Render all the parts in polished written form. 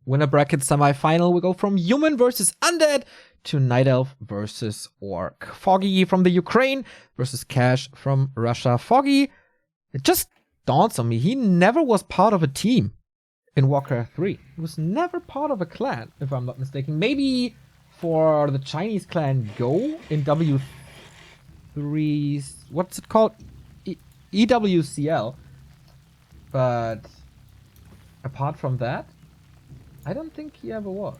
Winnerbracket Semifinal, we go from Human versus Undead to Night Elf versus Orc. Foggy from the Ukraine versus Cash from Russia. Foggy, it just dawns on me, he never was part of a team in Warcraft 3. He was never part of a clan, if I'm not mistaken. Maybe for the Chinese clan Go in W3, what's it called? EWCL. But apart from that, I don't think he ever was.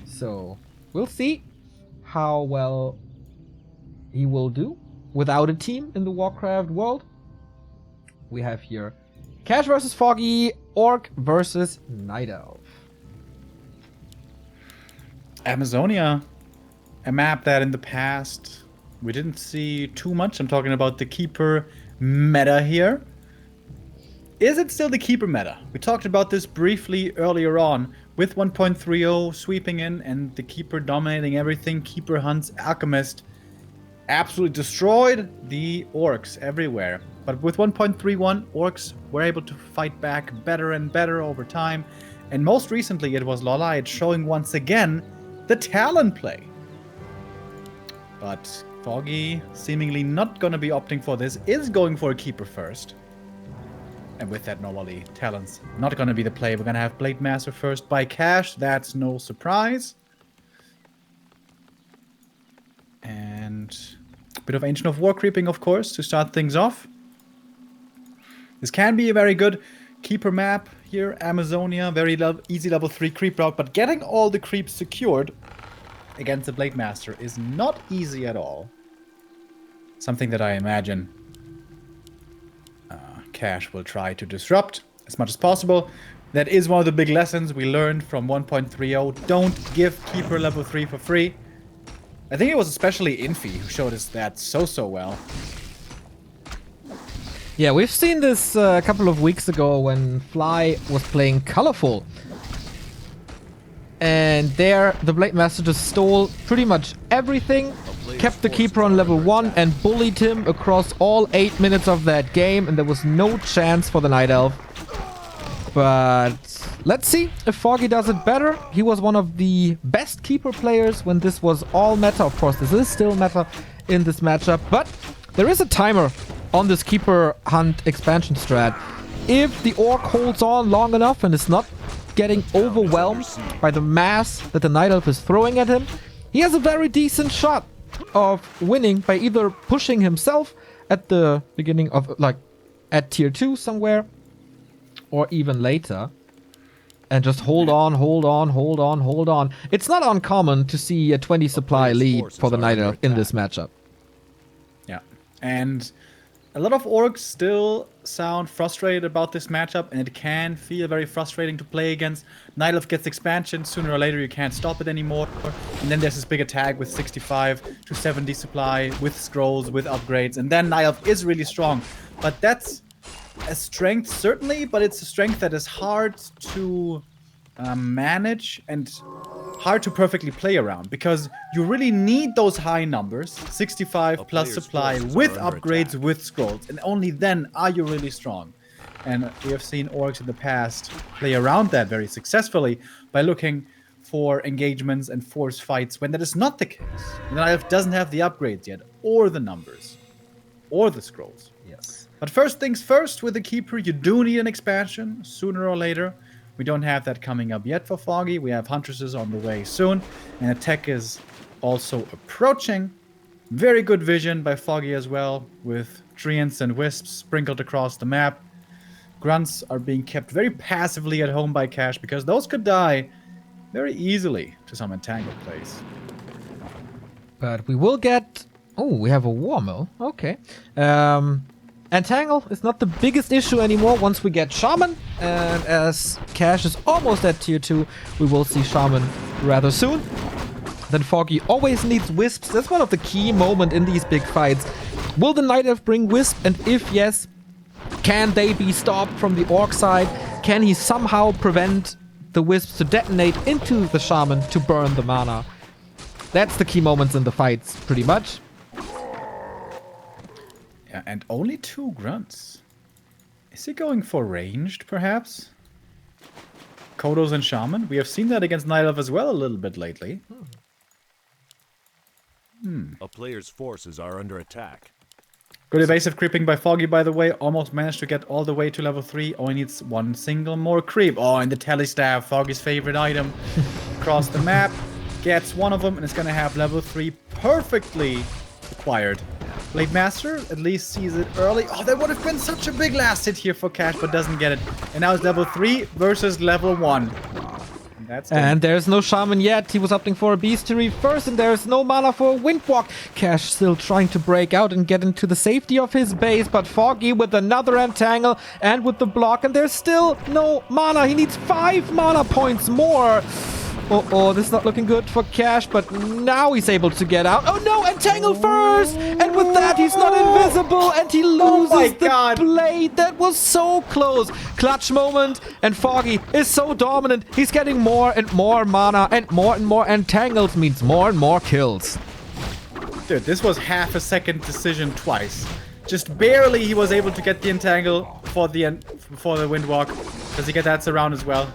So we'll see how well he will do without a team in the Warcraft world. We have here Cash versus Foggy, Orc versus Night Elf. Amazonia, a map that in the past we didn't see too much. I'm talking about the Keeper meta here. Is it still the Keeper meta? We talked about this briefly earlier on with 1.30 sweeping in and the Keeper dominating everything. Keeper hunts, Alchemist absolutely destroyed the Orcs everywhere. But with 1.31, Orcs were able to fight back better and better over time. And most recently it was Lolite showing once again the talent play. But Foggy, seemingly not going to be opting for this, is going for a Keeper first. And with that, normally, Talon's not going to be the play. We're going to have Blade Master first by Cash. That's no surprise. And a bit of Ancient of War creeping, of course, to start things off. This can be a very good Keeper map here. Amazonia, very easy level 3 creep route. But getting all the creeps secured against the Blade Master is not easy at all. Something that I imagine Cash will try to disrupt as much as possible. That is one of the big lessons we learned from 1.30. Don't give Keeper level 3 for free. I think it was especially Infi who showed us that so well. Yeah, we've seen this a couple of weeks ago when Fly was playing Colorful. And there, the Blade Master just stole pretty much everything, kept the Keeper on level 1 and bullied him across all 8 minutes of that game, and there was no chance for the Night Elf. But let's see if Foggy does it better. He was one of the best Keeper players when this was all meta. Of course, this is still meta in this matchup, but there is a timer on this Keeper hunt expansion strat. If the Orc holds on long enough and is not getting overwhelmed by the mass that the Night Elf is throwing at him, he has a very decent shot of winning by either pushing himself at the beginning of, like, at tier 2 somewhere, or even later, and just hold on. It's not uncommon to see a 20 supply lead for the Night Elf in this matchup. Yeah, and a lot of Orcs still sound frustrated about this matchup, and it can feel very frustrating to play against. Night Elf gets expansion, sooner or later you can't stop it anymore. And then there's this big attack with 65 to 70 supply, with scrolls, with upgrades, and then Night Elf is really strong. But that's a strength, certainly, but it's a strength that is hard to manage and hard to perfectly play around, because you really need those high numbers, 65 plus supply, with upgrades, with scrolls, and only then are you really strong. And we have seen Orcs in the past play around that very successfully by looking for engagements and force fights when that is not the case. The Night Elf doesn't have the upgrades yet, or the numbers, or the scrolls. Yes. But first things first, with the Keeper, you do need an expansion, sooner or later. We don't have that coming up yet for Foggy. We have Huntresses on the way soon. And attack is also approaching. Very good vision by Foggy as well, with Treants and Wisps sprinkled across the map. Grunts are being kept very passively at home by Cash, because those could die very easily to some entangled plays. But we will get... Oh, we have a War Mill. Okay. Entangle is not the biggest issue anymore once we get Shaman, and as Cash is almost at tier 2, we will see Shaman rather soon. Then Foggy always needs Wisps. That's one of the key moments in these big fights. Will the Night Elf bring Wisp, and if yes, can they be stopped from the Orc side? Can he somehow prevent the Wisps to detonate into the Shaman to burn the mana? That's the key moments in the fights, pretty much. Yeah, and only 2 grunts. Is he going for ranged, perhaps? Kodos and Shaman. We have seen that against Night Elf as well a little bit lately. A player's forces are under attack. Good evasive creeping by Foggy, by the way. Almost managed to get all the way to level 3. Only needs one single more creep. Oh, and the Telestaff, Foggy's favorite item. Across the map. Gets one of them, and it's going to have level 3 perfectly acquired. Blade Master at least sees it early. Oh, that would have been such a big last hit here for Cash, but doesn't get it. And now it's level 3 versus level 1. And there's no Shaman yet. He was opting for a Bestiary first, and there's no mana for a Windwalk. Cash still trying to break out and get into the safety of his base, but Foggy with another Entangle and with the block, and there's still no mana. He needs 5 mana points more. Oh, this is not looking good for Cash, but now he's able to get out. Oh no, Entangle first! And with that, he's not invisible, and he loses the blade. That was so close. Clutch moment, and Foggy is so dominant. He's getting more and more mana, and more Entangles means more and more kills. Dude, this was half a second decision twice. Just barely he was able to get the Entangle for the Windwalk. Does he get that surround as well?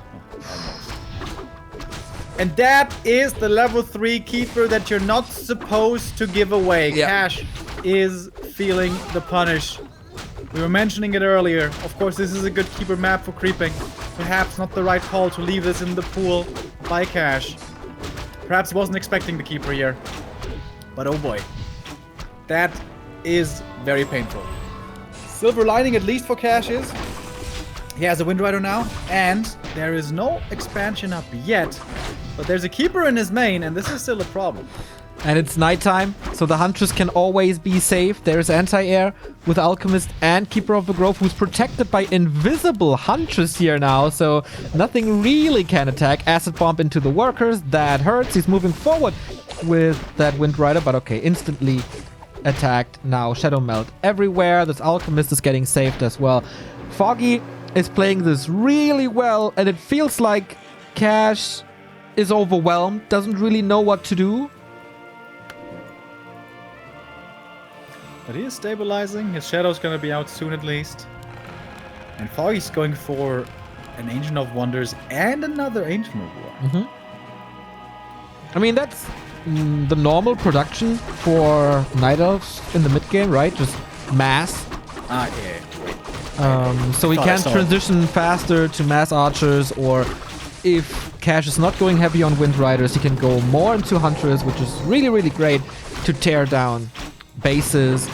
And that is the level 3 keeper that you're not supposed to give away. Yeah. Cash is feeling the punish. We were mentioning it earlier. Of course, this is a good keeper map for creeping. Perhaps not the right call to leave this in the pool by Cash. Perhaps he wasn't expecting the keeper here. But oh boy. That is very painful. Silver lining, at least for Cash, is he has a Wind Rider now, and there is no expansion up yet. But there's a keeper in his main, and this is still a problem. And it's nighttime, so the Huntress can always be safe. There's Anti-Air with Alchemist and Keeper of the Grove, who's protected by Invisible Huntress here now, so nothing really can attack. Acid Bomb into the workers, that hurts. He's moving forward with that Wind Rider, but okay, instantly attacked now. Shadow Melt everywhere. This Alchemist is getting saved as well. Foggy is playing this really well, and it feels like Cash is overwhelmed, doesn't really know what to do. But he is stabilizing. His Shadow's gonna be out soon at least. And Foggy's going for an Ancient of Wonders and another Ancient of War. I mean, that's the normal production for Night Elves in the mid game, right? Just mass. Yeah. So he can transition faster to mass archers, or if Cash is not going heavy on Wind Riders, he can go more into Huntress, which is really, really great to tear down bases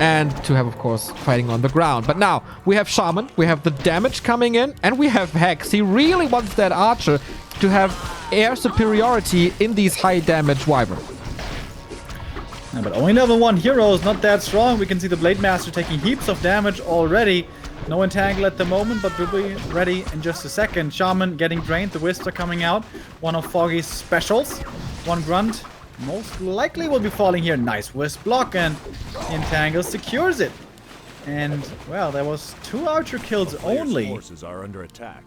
and to have, of course, fighting on the ground. But now we have Shaman, we have the damage coming in, and we have Hex. He really wants that Archer to have air superiority in these high damage Wyvern. Yeah, but only level 1 hero is not that strong. We can see the Blade Master taking heaps of damage already. No Entangle at the moment, but we'll be ready in just a second. Shaman getting drained. The Wisps are coming out. One of Foggy's specials. One Grunt. Most likely will be falling here. Nice Wisp block, and the Entangle secures it. And, well, there was 2 Archer kills only. Forces are under attack.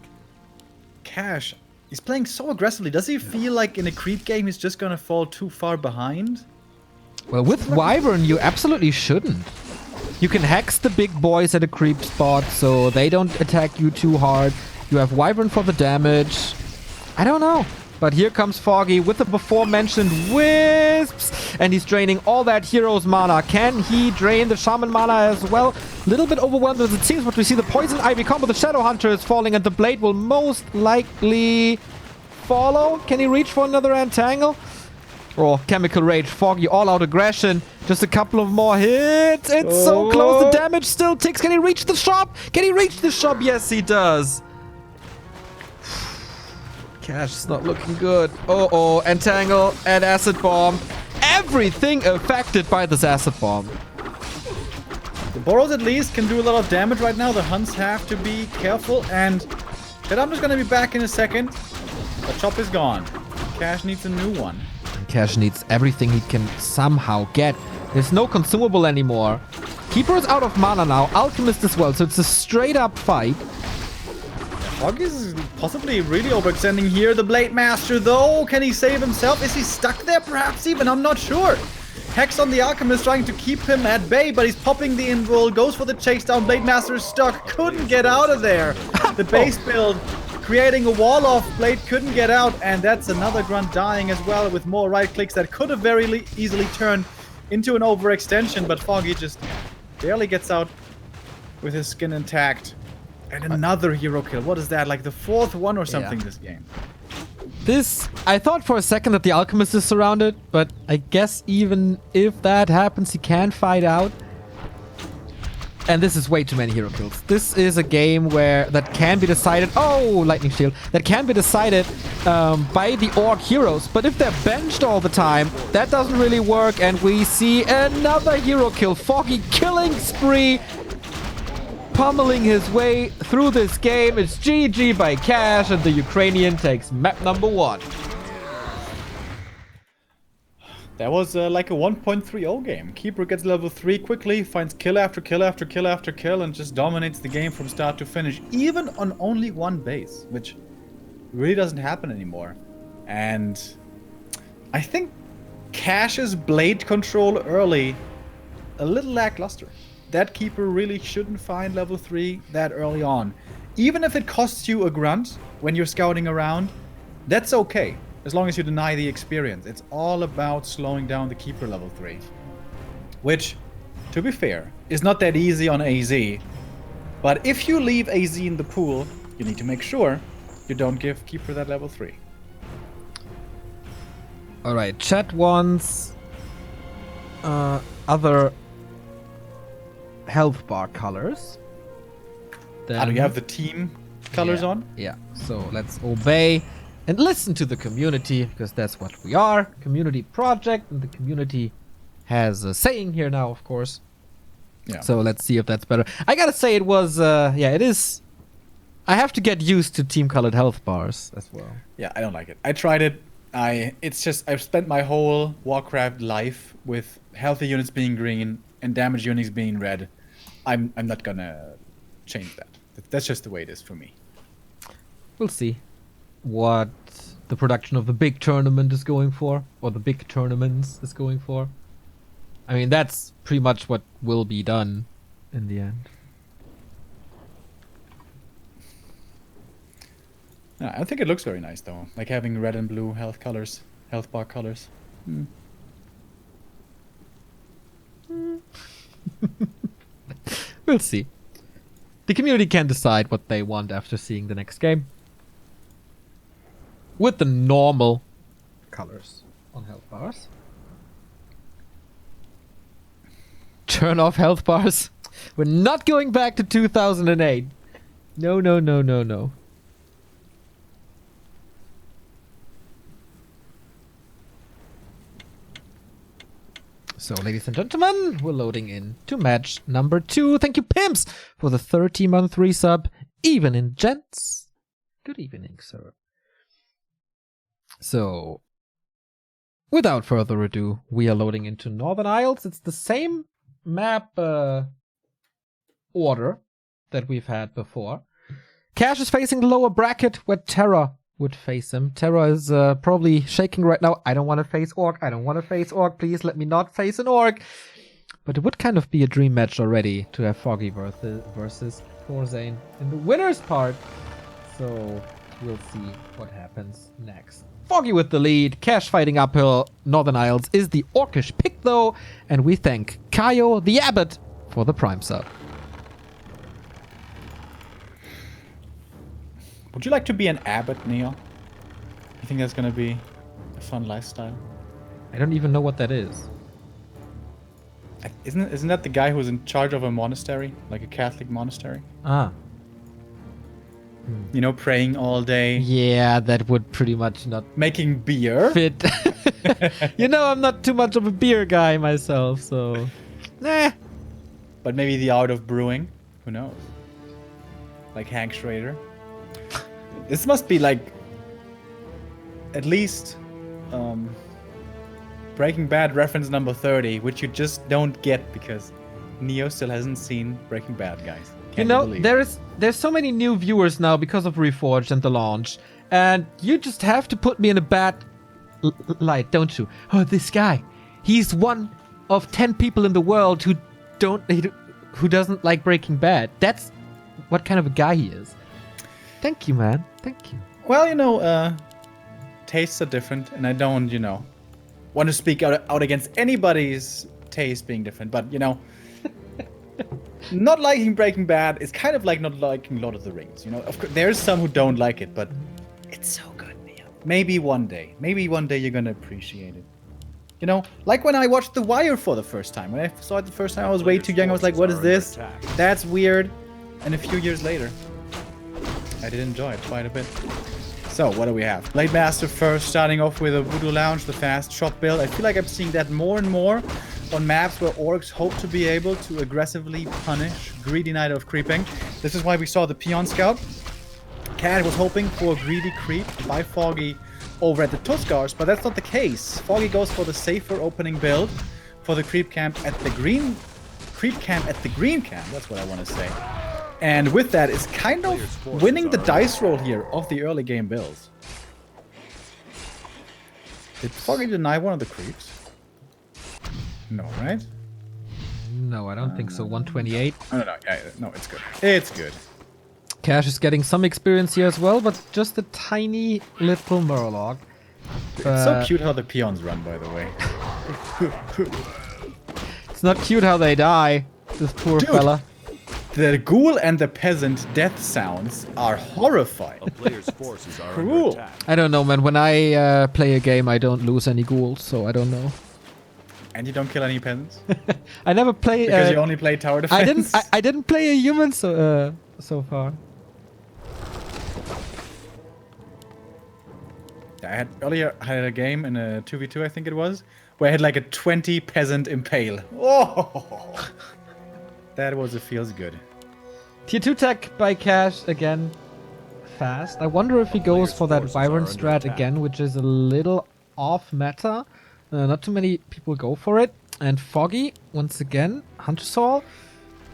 Cash, he's playing so aggressively. Does he feel like in a creep game he's just gonna fall too far behind? Well, with Wyvern, you absolutely shouldn't. You can hex the big boys at a creep spot, so they don't attack you too hard. You have Wyvern for the damage. I don't know. But here comes Foggy with the before-mentioned Wisps. And he's draining all that hero's mana. Can he drain the Shaman mana as well? Little bit overwhelmed as it seems, but we see the Poison Ivy combo. The Shadow Hunter is falling, and the Blade will most likely follow. Can he reach for another Entangle? Oh, Chemical Rage, Foggy, all-out aggression. Just a couple of more hits. It's so close. The damage still ticks. Can he reach the shop? Can he reach the shop? Yes, he does. Cash is not looking good. Oh, Entangle and Acid Bomb. Everything affected by this Acid Bomb. The Boros at least can do a lot of damage right now. The Hunts have to be careful, and Shadow's gonna be back in a second. The chop is gone. Cash needs a new one. Cash needs everything he can somehow get. There's no consumable anymore. Keeper is out of mana now. Alchemist as well, so it's a straight up fight. Foggy is possibly really overextending here. The Blade Master, though, can he save himself? Is he stuck there perhaps even? I'm not sure. Hex on the Alchemist trying to keep him at bay, but he's popping the invul, goes for the chase down. Blade Master is stuck, couldn't get out of there. The base build creating a wall off. Blade couldn't get out, and that's another grunt dying as well with more right clicks that could have very easily turned into an overextension, but Foggy just barely gets out with his skin intact. And another hero kill. What is that? Like the 4th one or something this game? This, I thought for a second that the Alchemist is surrounded, but I guess even if that happens, he can fight out. And this is way too many hero kills. This is a game where that can be decided. Oh, lightning shield. That can be decided by the orc heroes. But if they're benched all the time, that doesn't really work. And we see another hero kill. Foggy killing spree. Pummeling his way through this game. It's GG by Cash, and the Ukrainian takes map number 1. That was like a 1.30 game. Keeper gets level 3 quickly, finds kill after kill after kill after kill, and just dominates the game from start to finish, even on only 1 base, which really doesn't happen anymore. And I think Cash's blade control early, a little lackluster. That Keeper really shouldn't find level 3 that early on. Even if it costs you a grunt when you're scouting around, that's okay. As long as you deny the experience. It's all about slowing down the Keeper level 3. Which, to be fair, is not that easy on AZ. But if you leave AZ in the pool, you need to make sure you don't give Keeper that level 3. Alright, chat wants other health bar colors. Then, do you have the team colors on? Yeah, so let's obey and listen to the community, because that's what we are. Community project, and the community has a saying here now, of course. Yeah. So let's see if that's better. I gotta say it was, yeah, it is. I have to get used to team-colored health bars as well. Yeah, I don't like it. I tried it. It's just, I've spent my whole Warcraft life with healthy units being green and damage units being red. I'm not gonna change that. That's just the way it is for me. We'll see what the production of the big tournament is going for, or the big tournaments is going for. I mean, that's pretty much what will be done in the end. Yeah, I think it looks very nice though, like having red and blue health colors, health bar colors. We'll see. The community can decide what they want after seeing the next game. With the normal colors on health bars. Turn off health bars. We're not going back to 2008. No, no, no, no, no. So, ladies and gentlemen, we're loading in to match number 2. Thank you, Pimps, for the 30-month resub. Evening, gents. Good evening, sir. So, without further ado, we are loading into Northern Isles. It's the same map order that we've had before. Cash is facing the lower bracket where Terra would face him. Terra is probably shaking right now. I don't want to face Orc. I don't want to face Orc. Please let me not face an Orc. But it would kind of be a dream match already to have Foggy versus Thorzane in the winner's part. So we'll see what happens next. Foggy with the lead. Cash fighting uphill. Northern Isles is the Orcish pick though. And we thank Kaio the Abbot for the Prime sub. Would you like to be an abbot, Neil? You think that's gonna be a fun lifestyle? I don't even know what that is. Isn't that the guy who's in charge of a monastery, like a Catholic monastery? Ah. You know, praying all day. Yeah, that would pretty much not making beer fit. You know, I'm not too much of a beer guy myself, so nah. But maybe the art of brewing. Who knows? Like Hank Schrader. This must be like at least Breaking Bad reference number 30, which you just don't get because Neo still hasn't seen Breaking Bad, guys. You know, there's so many new viewers now because of Reforged and the launch, and you just have to put me in a bad light, don't you? Oh, this guy, he's one of 10 people in the world who doesn't like Breaking Bad. That's what kind of a guy he is. Thank you, man. Thank you. Well, tastes are different, and I don't, want to speak out against anybody's taste being different, but, not liking Breaking Bad is kind of like not liking Lord of the Rings, Of course, there's some who don't like it, but it's so good, Mia. Maybe one day you're gonna appreciate it. Like when I watched The Wire for the first time. When I saw it the first time, I was way too young. I was like, what is this? That's weird. And a few years later, I did enjoy it quite a bit. So, what do we have? Blade Master first, starting off with a Voodoo Lounge, the fast shot build. I feel like I'm seeing that more and more on maps where orcs hope to be able to aggressively punish greedy Night Elf creeping. This is why we saw the Peon Scout. Cat was hoping for a greedy creep by Foggy over at the Tuskars, but that's not the case. Foggy goes for the safer opening build for the creep camp at the green camp. That's what I want to say. And with that, is kind of winning the dice roll here of the early game builds. Did Foggy deny one of the creeps? No, right? No, I don't think so. 128. No, yeah, no, it's good. It's good. Cash is getting some experience here as well, but just a tiny little Murloc. It's so cute how the peons run, by the way. It's not cute how they die, this poor fella. The ghoul and the peasant death sounds are horrifying. A player's forces are Cruel. under attack. I don't know, man. When I play a game, I don't lose any ghouls, so I don't know. And you don't kill any peasants? I never play. Because you only play tower defense? I didn't play a human so far. I had a game in a 2v2, I think it was, where I had like a 20 peasant impale. Oh, that feels good. Tier 2 tech by Cash again. Fast. I wonder if he goes for that Wyvern strat again, which is a little off meta. Not too many people go for it. And Foggy, once again, Hunter Saw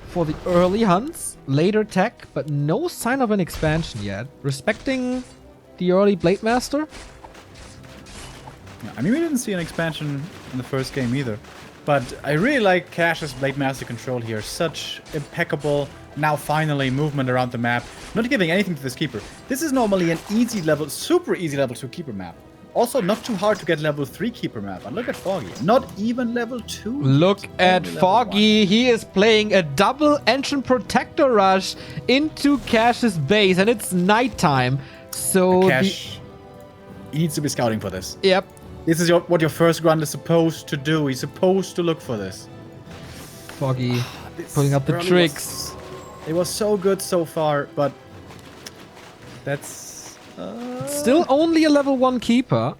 for the early hunts. Later tech, but no sign of an expansion yet. Respecting the early Blade Master. Yeah, I mean, we didn't see an expansion in the first game either. But I really like Cash's Blade Master control here. Such impeccable, now finally, movement around the map. Not giving anything to this keeper. This is normally an easy level, super easy level 2 keeper map. Also, not too hard to get level 3 keeper map. And look at Foggy. Not even level 2. Look at Foggy. He is playing a double Ancient Protector Rush into Cash's base. And it's nighttime. So Cash, he needs to be scouting for this. Yep. This is what your first grunt is supposed to do. He's supposed to look for this. Foggy pulling up the tricks. It was so good so far, but that's... Still only a level 1 keeper.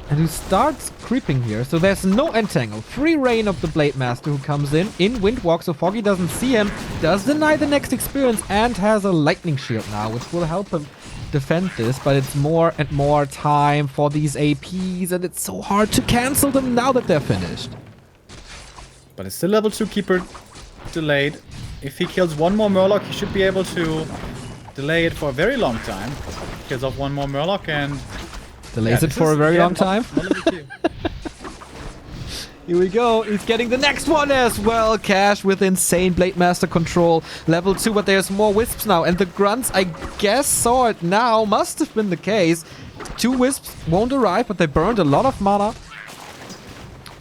And who starts creeping here. So there's no entangle. Free reign of the Blade Master who comes in Windwalk. So Foggy doesn't see him. Does deny the next experience and has a lightning shield now, which will help him defend this. But it's more and more time for these APs. And it's so hard to cancel them now that they're finished. But it's still level 2 keeper delayed. If he kills one more Murloc, he should be able to delay it for a very long time. Kills off one more Murloc and... Delays it for a very long time. Here we go. He's getting the next one as well. Cash with insane Blade Master control. Level 2, but there's more Wisps now. And the Grunts, I guess, saw it now. Must have been the case. 2 Wisps won't arrive, but they burned a lot of mana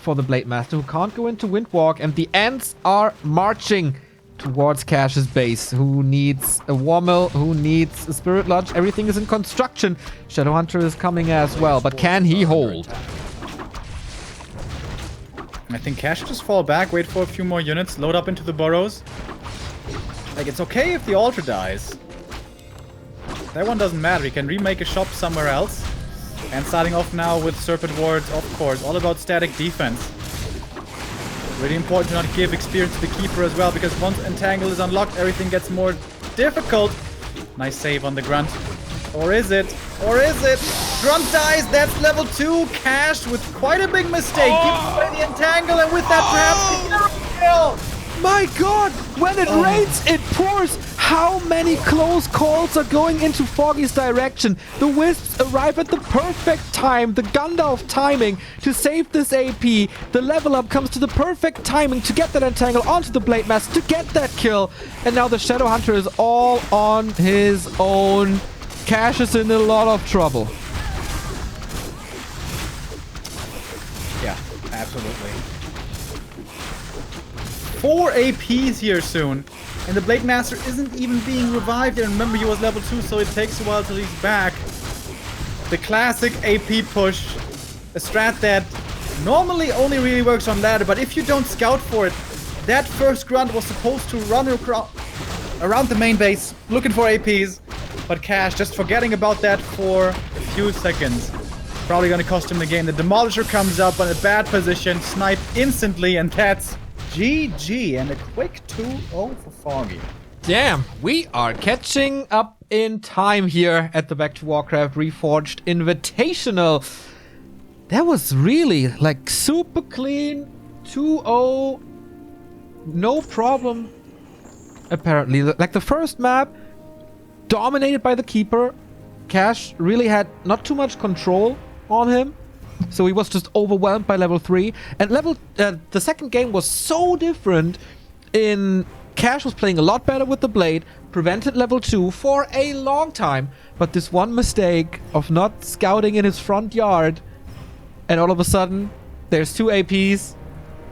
for the Blade Master, who can't go into Windwalk. And the Ants are marching towards Cash's base, who needs a Warmill, who needs a Spirit Lodge. Everything is in construction. Shadowhunter is coming as well, but can he hold? I think Cash should just fall back, wait for a few more units, load up into the burrows. Like, it's okay if the altar dies. That one doesn't matter. He can remake a shop somewhere else. And starting off now with Serpent Wards, of course, all about static defense. Really important to not give experience to the keeper as well, because once Entangle is unlocked, everything gets more difficult. Nice save on the Grunt. Or is it? Or is it? Grunt dies, that's level 2. Cash with quite a big mistake. Gives away the Entangle, and with that perhaps the kill. My god! When it rains, it pours! How many close calls are going into Foggy's direction? The Wisps arrive at the perfect time, the Gandalf timing to save this AP. The level up comes to the perfect timing to get that entangle onto the Blade Master to get that kill. And now the Shadow Hunter is all on his own. Cash is in a lot of trouble. Yeah, absolutely. 4 APs here soon. And the Blade Master isn't even being revived. And remember, he was level 2, so it takes a while till he's back. The classic AP push. A strat that normally only really works on ladder, but if you don't scout for it, that first grunt was supposed to run around the main base, looking for APs. But Cash just forgetting about that for a few seconds. Probably gonna cost him the game. The Demolisher comes up on a bad position, sniped instantly, and that's GG, and a quick 2-0 for Foggy. Damn, we are catching up in time here at the Back to Warcraft Reforged Invitational. That was really like super clean, 2-0, no problem. Apparently, like the first map, dominated by the Keeper. Cash really had not too much control on him. So he was just overwhelmed by level 3. And the second game was so different. Cash was playing a lot better with the Blade, prevented level 2 for a long time. But this one mistake of not scouting in his front yard, and all of a sudden, there's 2 APs,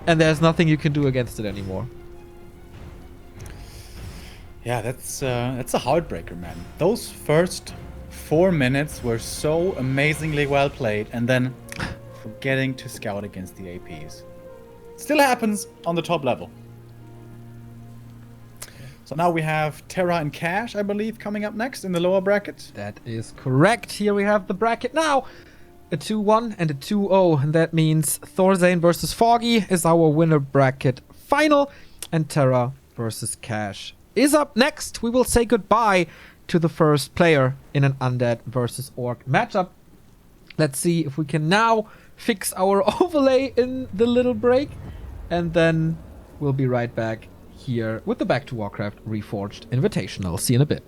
and there's nothing you can do against it anymore. Yeah, that's a heartbreaker, man. Those first 4 minutes were so amazingly well played, and then forgetting to scout against the APs. Still happens on the top level. So now we have Terra and Cash, I believe, coming up next in the lower bracket. That is correct. Here we have the bracket now. A 2-1 and a 2-0. And that means Thorzane versus Foggy is our winner bracket final. And Terra versus Cash is up next. We will say goodbye to the first player in an Undead versus Orc matchup. Let's see if we can now fix our overlay in the little break. And then we'll be right back here with the Back to Warcraft Reforged Invitational. See you in a bit.